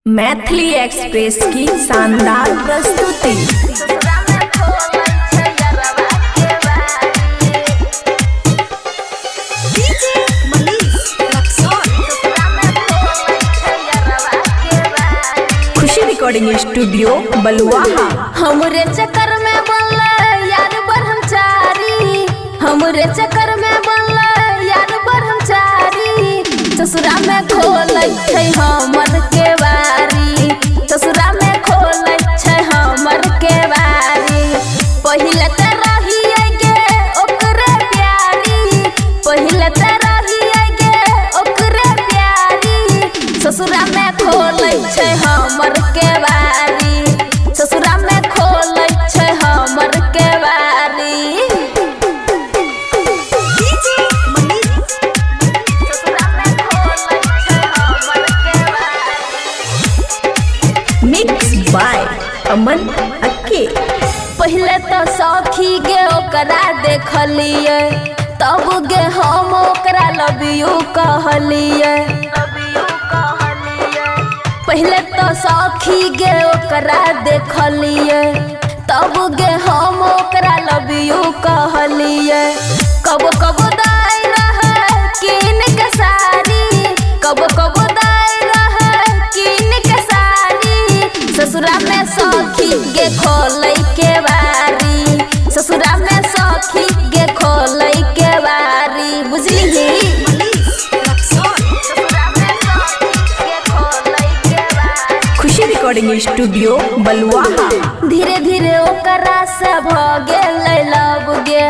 Maithili express की शानदार प्रस्तुति। खुशी रिकॉर्डिंग स्टूडियो बलुआहा। हमरे चक्कर में बनल यार ब्रह्मचारी, हमरे चक्कर में बनल यार ब्रह्मचारी। ससुरा में खोलै छै हमर केवारी, ससुरा में खोलै छै हमर केवारी। पहिले त रहिए गे ओकरे प्यारी, पहिले त रहिए गे ओकरे प्यारी। ससुरा में खोलै छै हमर केवारी, ससुरा में खोलै छै हमर केवारी। मिक्स बाय अमन अक्के। पहले तो सखी गे ओकरा देखलिए, तब गे हम ओकरा लव यू कहलिए। पहले तो सखी गे ओकरा देखलिए, तब गे हम ओकरा लव यू कहलिए। कबो कबो दाई रहे कीन के साड़ी, कबो कबो दाई रहे कीन के साड़ी। ससुरा में सखी गे खोलै के बारी, ससुरा में सखी गे खोलै के बारी। बुझली खुशी रिकॉर्डिंग स्टूडियो बलुआहा। धीरे धीरे ओकरा से भ गेलै लब गे,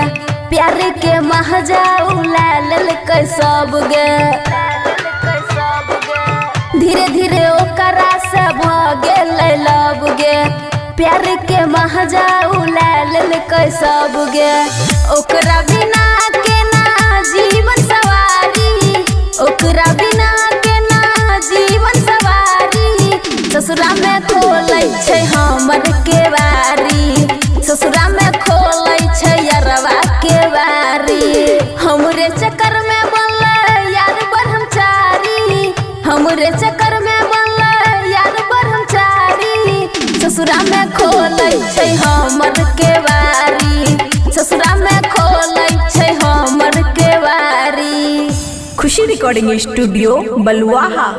प्यार के महजा उला लेलकै सब गे। धीरे धीरे ओकरा से भ गेलै लब गे, प्यार के महजा उला लेलकै सब गे। ओकरा बिना के ना जीवन सवारी, ओकरा बिना के ना जीवन सवारी। ससुरा में खोलै छै हमर केवारी, ससुरा में खोलै छै यारवा केवारी। हमरे चक्कर में बनल यार ब्रह्मचारी, हमरे चक्कर में बनल यार ब्रह्मचारी। ससुरा में खोलै छै हमर केवारी, ससुरा में खोलै छै हमर केवारी। खुशी रिकॉर्डिंग स्टूडियो बलुआहा।